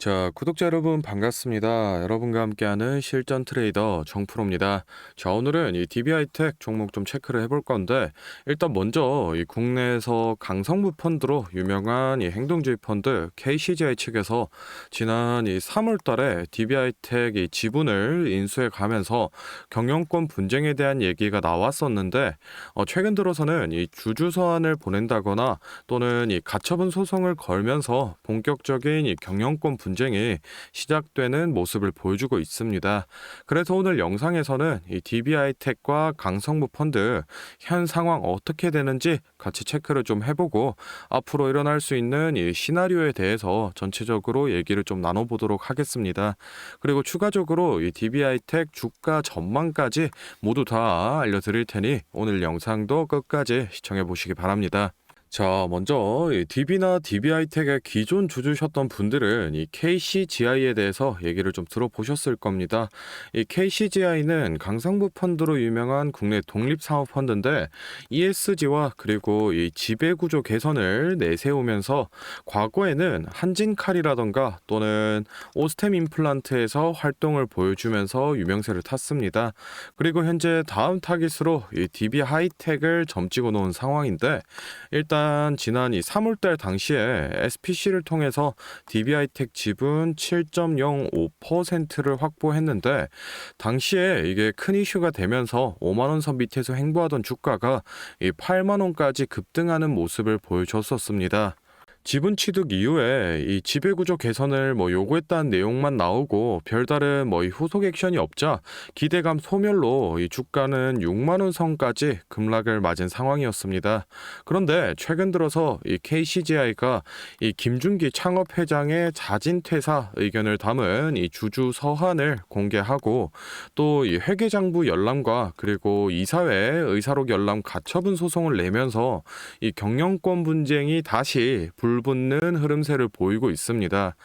자, 구독자 여러분 반갑습니다. 여러분과 함께하는 실전 트레이더 정프로입니다. 자, 오늘은 이 DB하이텍 종목 좀 체크를 해볼 건데, 일단 먼저 이 국내에서 강성무 펀드로 유명한 이 행동주의 펀드 KCGI 측에서 지난 이 3월 달에 DB하이텍 이 지분을 인수해 가면서 경영권 분쟁에 대한 얘기가 나왔었는데, 최근 들어서는 이 주주 서한을 보낸다거나 또는 이 가처분 소송을 걸면서 본격적인 이 경영권 분쟁이 시작되는 모습을 보여주고 있습니다. 그래서 오늘 영상에서는 이 DB하이텍과 강성무 펀드 현 상황 어떻게 되는지 같이 체크를 좀 해보고 앞으로 일어날 수 있는 이 시나리오에 대해서 전체적으로 얘기를 좀 나눠보도록 하겠습니다. 그리고 추가적으로 이 DB하이텍 주가 전망까지 모두 다 알려드릴 테니 오늘 영상도 끝까지 시청해 보시기 바랍니다. 자, 먼저 이 DB나 DB하이텍의 기존 주주셨던 분들은 이 KCGI에 대해서 얘기를 좀 들어보셨을 겁니다. 이 KCGI는 강성부 펀드로 유명한 국내 독립사업 펀드인데 ESG와 그리고 이 지배구조 개선을 내세우면서 과거에는 한진칼이라던가 또는 오스템 임플란트에서 활동을 보여주면서 유명세를 탔습니다. 그리고 현재 다음 타깃으로 이 DB하이텍을 점찍어 놓은 상황인데, 일단 지난 이 3월달 당시에 SPC를 통해서 DB하이텍 지분 7.05%를 확보했는데, 당시에 이게 큰 이슈가 되면서 5만 원 선 밑에서 횡보하던 주가가 이 8만 원까지 급등하는 모습을 보여줬었습니다. 지분 취득 이후에 이 지배구조 개선을 요구했다는 내용만 나오고 별다른 이 후속 액션이 없자 기대감 소멸로 이 주가는 6만 원 선까지 급락을 맞은 상황이었습니다. 그런데 최근 들어서 이 KCGI가 이 김준기 창업회장의 자진 퇴사 의견을 담은 이 주주 서한을 공개하고 또 이 회계장부 열람과 그리고 이사회 의사록 열람 가처분 소송을 내면서 이 경영권 분쟁이 다시 불붙는 흐름세를 보이고 있습니다.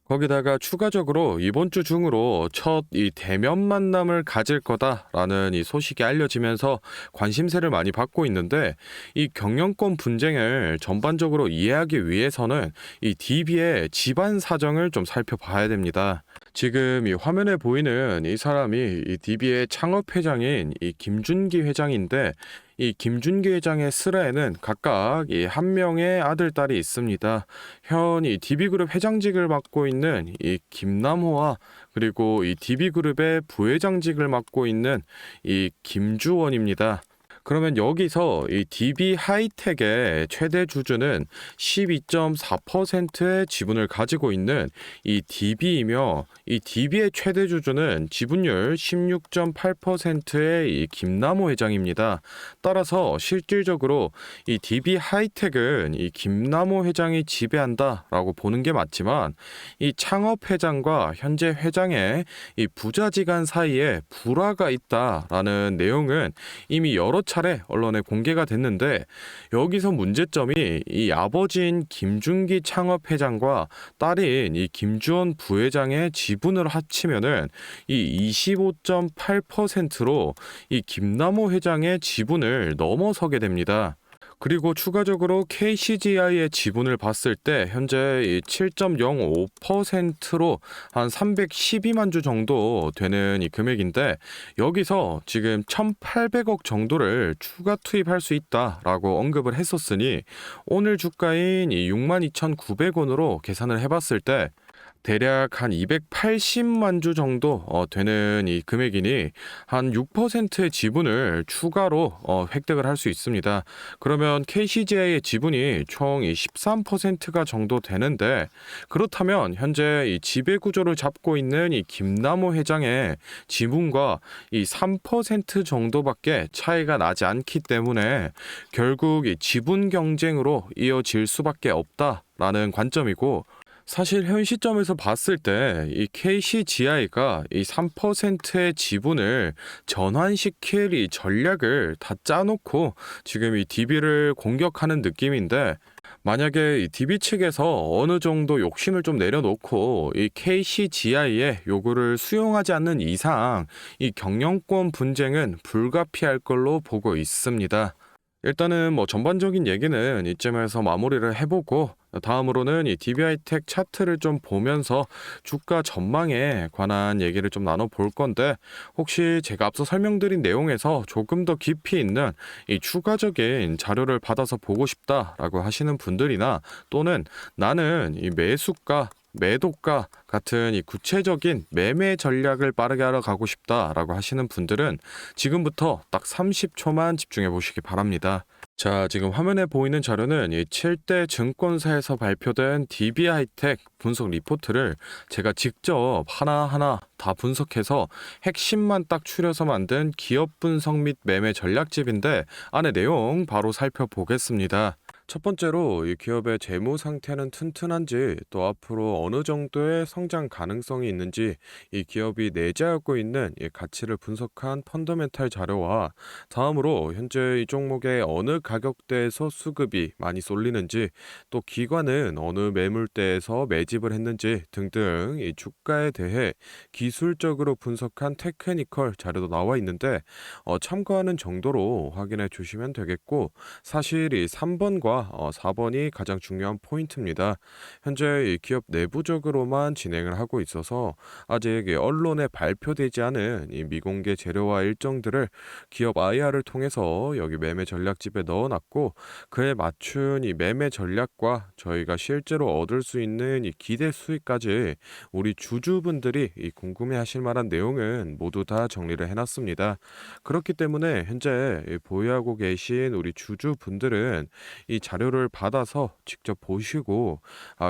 거기다가 추가적으로 이번 주 중으로 첫 이 대면 만남을 가질 거다라는 이 소식이 알려지면서 관심세를 많이 받고 있는데, 이 경영권 분쟁을 전반적으로 이해하기 위해서는 이 DB의 집안 사정을 좀 살펴봐야 됩니다. 지금 이 화면에 보이는 이 사람이 이 DB의 창업회장인 이 김준기 회장인데, 이 김준기 회장의 슬하에는 각각 이 한 명의 아들, 딸이 있습니다. 현 이 DB그룹 회장직을 맡고 있는 이 김남호와 그리고 이 DB그룹의 부회장직을 맡고 있는 이 김주원입니다. 그러면 여기서 이 DB하이텍의 최대 주주는 12.4%의 지분을 가지고 있는 이 DB이며, 이 DB의 최대 주주는 지분율 16.8%의 이 김남호 회장입니다. 따라서 실질적으로 이 DB하이텍은 이 김남호 회장이 지배한다라고 보는 게 맞지만, 이 창업 회장과 현재 회장의 이 부자지간 사이에 불화가 있다라는 내용은 이미 여러 차례 언론에 공개가 됐는데, 여기서 문제점이 이 아버지인 김준기 창업회장과 딸인 이 김주원 부회장의 지분을 합치면은 이 25.8%로 이 김남호 회장의 지분을 넘어서게 됩니다. 그리고 추가적으로 KCGI의 지분을 봤을 때 현재 이 7.05%로 한 312만 주 정도 되는 이 금액인데, 여기서 지금 1,800억 정도를 추가 투입할 수 있다라고 언급을 했었으니 오늘 주가인 이 62,900원으로 계산을 해봤을 때 대략 한 280만 주 정도 되는 이 금액이니 한 6%의 지분을 추가로 획득을 할 수 있습니다. 그러면 KCGI의 지분이 총 13%가 정도 되는데, 그렇다면 현재 이 지배 구조를 잡고 있는 이 김남호 회장의 지분과 이 3% 정도밖에 차이가 나지 않기 때문에 결국 이 지분 경쟁으로 이어질 수밖에 없다라는 관점이고, 사실 현 시점에서 봤을 때 이 KCGI가 이 3%의 지분을 전환시킬 이 전략을 다 짜놓고 지금 이 DB를 공격하는 느낌인데, 만약에 이 DB 측에서 어느 정도 욕심을 좀 내려놓고 이 KCGI의 요구를 수용하지 않는 이상 이 경영권 분쟁은 불가피할 걸로 보고 있습니다. 일단은 전반적인 얘기는 이쯤에서 마무리를 해보고 다음으로는 이 DB하이텍 차트를 좀 보면서 주가 전망에 관한 얘기를 좀 나눠볼 건데, 혹시 제가 앞서 설명드린 내용에서 조금 더 깊이 있는 이 추가적인 자료를 받아서 보고 싶다라고 하시는 분들이나, 또는 나는 이 매수가 매도가 같은 이 구체적인 매매 전략을 빠르게 알아가고 싶다라고 하시는 분들은 지금부터 딱 30초만 집중해 보시기 바랍니다. 자, 지금 화면에 보이는 자료는 이 7대 증권사에서 발표된 DB하이텍 분석 리포트를 제가 직접 하나하나 다 분석해서 핵심만 딱 추려서 만든 기업 분석 및 매매 전략집인데, 안에 내용 바로 살펴보겠습니다. 첫 번째로 이 기업의 재무 상태는 튼튼한지, 또 앞으로 어느 정도의 성장 가능성이 있는지, 이 기업이 내재하고 있는 이 가치를 분석한 펀더멘탈 자료와, 다음으로 현재 이 종목의 어느 가격대에서 수급이 많이 쏠리는지, 또 기관은 어느 매물대에서 매집을 했는지 등등 이 주가에 대해 기술적으로 분석한 테크니컬 자료도 나와 있는데, 참고하는 정도로 확인해 주시면 되겠고, 사실 이 3번과 4번이 가장 중요한 포인트입니다. 현재 이 기업 내부적으로만 진행을 하고 있어서 아직 이 언론에 발표되지 않은 이 미공개 재료와 일정들을 기업 IR을 통해서 여기 매매 전략집에 넣어놨고, 그에 맞춘 이 매매 전략과 저희가 실제로 얻을 수 있는 이 기대 수익까지 우리 주주분들이 이 궁금해하실 만한 내용은 모두 다 정리를 해놨습니다. 그렇기 때문에 현재 이 보유하고 계신 우리 주주분들은 이 자료를 받아서 직접 보시고,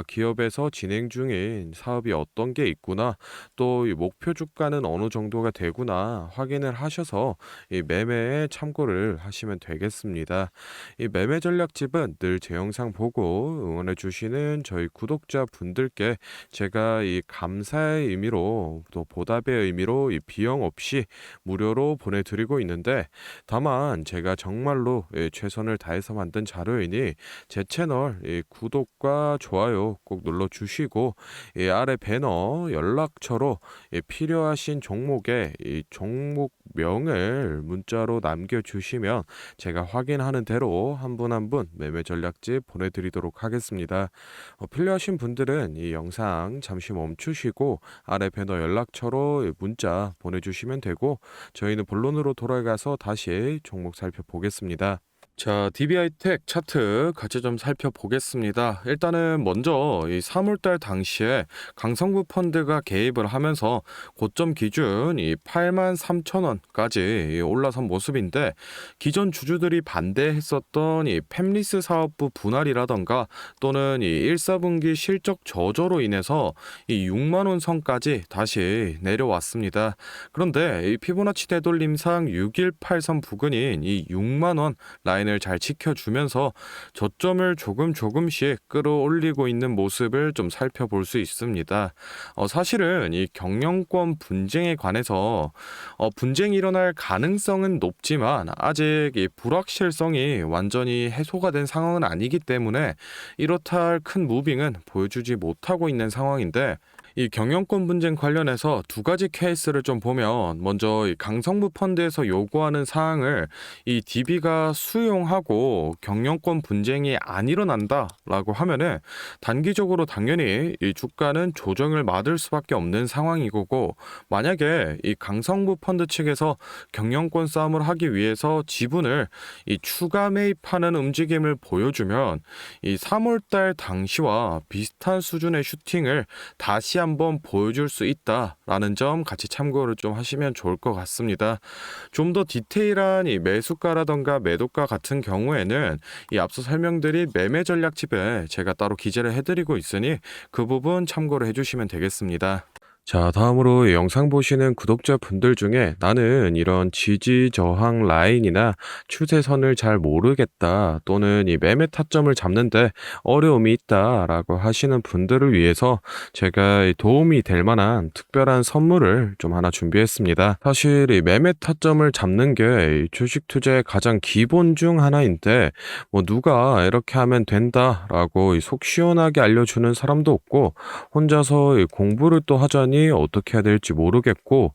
기업에서 진행 중인 사업이 어떤 게 있구나, 또 이 목표 주가는 어느 정도가 되구나 확인을 하셔서 이 매매에 참고를 하시면 되겠습니다. 이 매매 전략집은 늘 제 영상 보고 응원해 주시는 저희 구독자 분들께 제가 이 감사의 의미로, 또 보답의 의미로 이 비용 없이 무료로 보내드리고 있는데, 다만 제가 정말로 최선을 다해서 만든 자료이니 제 채널 구독과 좋아요 꼭 눌러주시고, 아래 배너 연락처로 필요하신 종목의 이 종목명을 문자로 남겨주시면 제가 확인하는 대로 한 분 한 분 매매 전략집 보내드리도록 하겠습니다. 필요하신 분들은 이 영상 잠시 멈추시고 아래 배너 연락처로 문자 보내주시면 되고, 저희는 본론으로 돌아가서 다시 종목 살펴보겠습니다. 자, DB하이텍 차트 같이 좀 살펴보겠습니다. 일단은 먼저 이 3월달 당시에 강성구 펀드가 개입을 하면서 고점 기준 이 83,000원까지 올라선 모습인데, 기존 주주들이 반대했었던 이 팹리스 사업부 분할이라던가, 또는 이 1, 4분기 실적 저조로 인해서 이 6만 원 선까지 다시 내려왔습니다. 그런데 이 피보나치 되돌림상 618선 부근인 이 6만 원 라인을 잘 지켜주면서 저점을 조금씩 끌어올리고 있는 모습을 좀 살펴볼 수 있습니다. 사실은 이 경영권 분쟁에 관해서 분쟁이 일어날 가능성은 높지만, 아직 이 불확실성이 완전히 해소가 된 상황은 아니기 때문에 이렇다 할 큰 무빙은 보여주지 못하고 있는 상황인데, 이 경영권 분쟁 관련해서 두 가지 케이스를 좀 보면, 먼저 이 강성부 펀드에서 요구하는 사항을 이 DB가 수용하고 경영권 분쟁이 안 일어난다라고 하면은 단기적으로 당연히 이 주가는 조정을 맞을 수밖에 없는 상황인 거고, 만약에 이 강성부 펀드 측에서 경영권 싸움을 하기 위해서 지분을 이 추가 매입하는 움직임을 보여주면, 이 3월달 당시와 비슷한 수준의 슈팅을 다시 한번 보여줄 수 있다라는 점 같이 참고를 좀 하시면 좋을 것 같습니다. 좀 더 디테일한 이 매수가라던가 매도가 같은 경우에는 이 앞서 설명드린 매매 전략집에 제가 따로 기재를 해드리고 있으니 그 부분 참고를 해주시면 되겠습니다. 자, 다음으로 영상 보시는 구독자분들 중에 나는 이런 지지 저항 라인이나 추세선을 잘 모르겠다, 또는 이 매매 타점을 잡는데 어려움이 있다라고 하시는 분들을 위해서 제가 도움이 될 만한 특별한 선물을 좀 하나 준비했습니다. 사실 이 매매 타점을 잡는 게 주식 투자의 가장 기본 중 하나인데, 뭐 누가 이렇게 하면 된다라고 속 시원하게 알려주는 사람도 없고, 혼자서 공부를 또 하자니 보니 어떻게 해야 될지 모르겠고,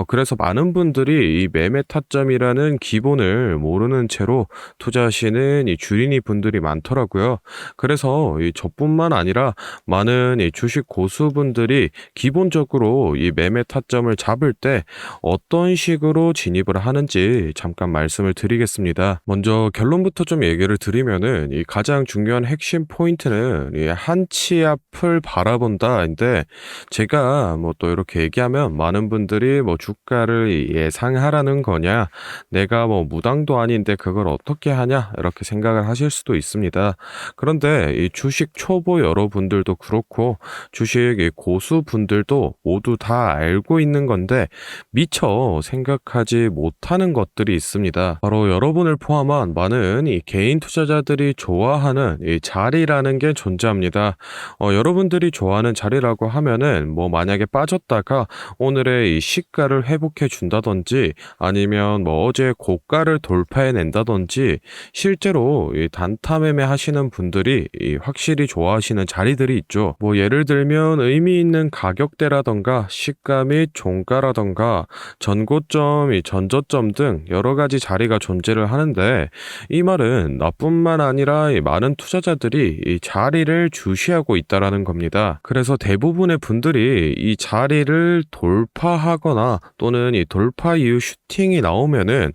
그래서 많은 분들이 이 매매 타점이라는 기본을 모르는 채로 투자하시는 이 주린이 분들이 많더라고요. 그래서 이 저뿐만 아니라 많은 이 주식 고수분들이 기본적으로 이 매매 타점을 잡을 때 어떤 식으로 진입을 하는지 잠깐 말씀을 드리겠습니다. 먼저 결론부터 좀 얘기를 드리면은 이 가장 중요한 핵심 포인트는 이 한치 앞을 바라본다인데, 제가 뭐 또 이렇게 얘기하면 많은 분들이 뭐 주가를 예상하라는 거냐, 내가 뭐 무당도 아닌데 그걸 어떻게 하냐 이렇게 생각을 하실 수도 있습니다. 그런데 이 주식 초보 여러분들도 그렇고 주식 이 고수분들도 모두 다 알고 있는 건데 미처 생각하지 못하는 것들이 있습니다. 바로 여러분을 포함한 많은 이 개인 투자자들이 좋아하는 이 자리라는 게 존재합니다. 여러분들이 좋아하는 자리라고 하면은 뭐 만약에 빠졌다가 오늘의 이 시가를 회복해 준다든지, 아니면 뭐 어제 고가를 돌파해 낸다든지, 실제로 이 단타 매매 하시는 분들이 이 확실히 좋아하시는 자리들이 있죠. 뭐 예를 들면 의미 있는 가격대라던가 시가 및 종가라던가 전고점, 이 전저점 등 여러 가지 자리가 존재를 하는데, 이 말은 나뿐만 아니라 이 많은 투자자들이 이 자리를 주시하고 있다라는 겁니다. 그래서 대부분의 분들이 이 자리를 돌파하거나 또는 이 돌파 이후 슈팅이 나오면은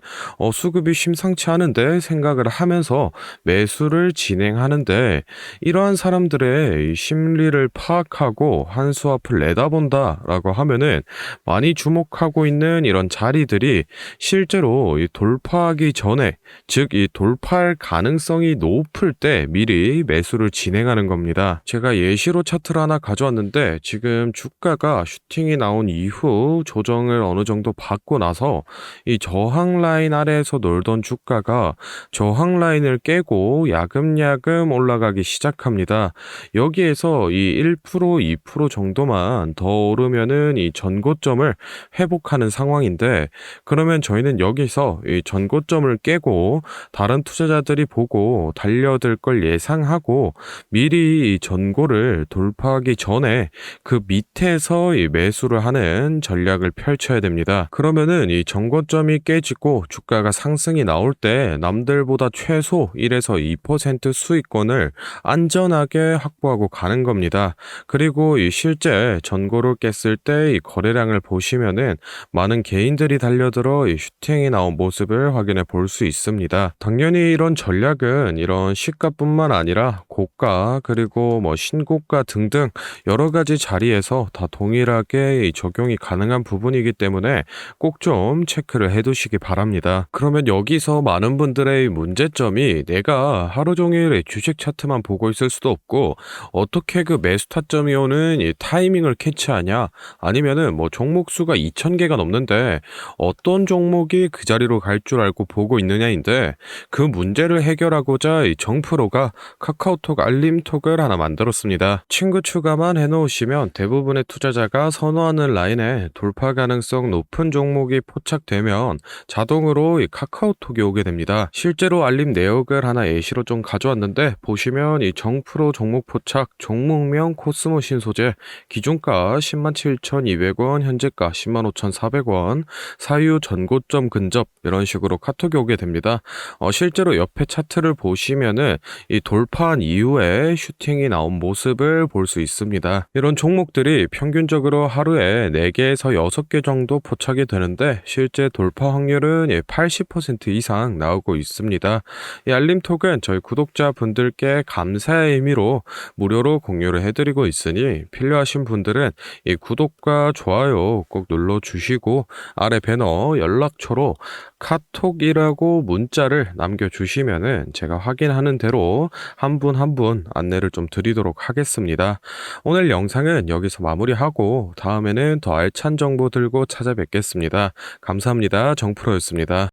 수급이 심상치 않은데 생각을 하면서 매수를 진행하는데, 이러한 사람들의 이 심리를 파악하고 한 수 앞을 내다본다라고 하면은 많이 주목하고 있는 이런 자리들이 실제로 이 돌파하기 전에, 즉 이 돌파할 가능성이 높을 때 미리 매수를 진행하는 겁니다. 제가 예시로 차트를 하나 가져왔는데, 지금 주가가 슈팅이 나온 이후 조정을 어느 정도 받고 나서 이 저항 라인 아래에서 놀던 주가가 저항 라인을 깨고 야금야금 올라가기 시작합니다. 여기에서 이 1%, 2% 정도만 더 오르면은 이 전고점을 회복하는 상황인데, 그러면 저희는 여기서 이 전고점을 깨고 다른 투자자들이 보고 달려들 걸 예상하고 미리 이 전고를 돌파하기 전에 그 밑에서 이 매수를 하는 전략을 펼쳐야 됩니다. 그러면은 이 전고점이 깨지고 주가가 상승이 나올 때 남들보다 최소 1에서 2% 수익권을 안전하게 확보하고 가는 겁니다. 그리고 이 실제 전고를 깼을 때 이 거래량을 보시면은 많은 개인들이 달려들어 이 슈팅이 나온 모습을 확인해 볼 수 있습니다. 당연히 이런 전략은 이런 시가뿐만 아니라 고가 그리고 뭐 신고가 등등 여러 가지 자리에서 다 동일하게 이 적용이 가능한 부분이기 때문에 꼭 좀 체크를 해 두시기 바랍니다. 그러면 여기서 많은 분들의 문제점이, 내가 하루 종일 주식 차트만 보고 있을 수도 없고 어떻게 그 매수 타점이 오는 이 타이밍을 캐치하냐, 아니면은 뭐 종목 수가 2,000개가 넘는데 어떤 종목이 그 자리로 갈 줄 알고 보고 있느냐인데, 그 문제를 해결하고자 이 정프로가 카카오톡 알림톡을 하나 만들었습니다. 친구 추가만 해놓으시면 대부분의 투자자가 선호하는 라인에 돌파 가능성 높은 종목이 포착되면 자동으로 이 카카오톡이 오게 됩니다. 실제로 알림 내역을 하나 예시로 좀 가져왔는데, 보시면 이 정프로 종목 포착, 종목명 코스모 신소재, 기준가 107,200원, 현재가 105,400원, 사유 전고점 근접, 이런 식으로 카톡이 오게 됩니다. 실제로 옆에 차트를 보시면은 이 돌파한 이후에 슈팅이 나온 모습을 볼 수 있습니다. 이런 종목들이 평균적으로 하루에 4개에서 6개 정도 포착이 되는데, 실제 돌파 확률은 80% 이상 나오고 있습니다. 이 알림톡은 저희 구독자분들께 감사의 의미로 무료로 공유를 해드리고 있으니, 필요하신 분들은 이 구독과 좋아요 꼭 눌러주시고 아래 배너 연락처로 카톡이라고 문자를 남겨주시면은 제가 확인하는 대로 한 분 한 분 안내를 좀 드리도록 하겠습니다. 오늘 영상은 여기서 마무리하고 다음에는 더 알찬 정보 들고 찾아뵙겠습니다. 감사합니다. 정프로였습니다.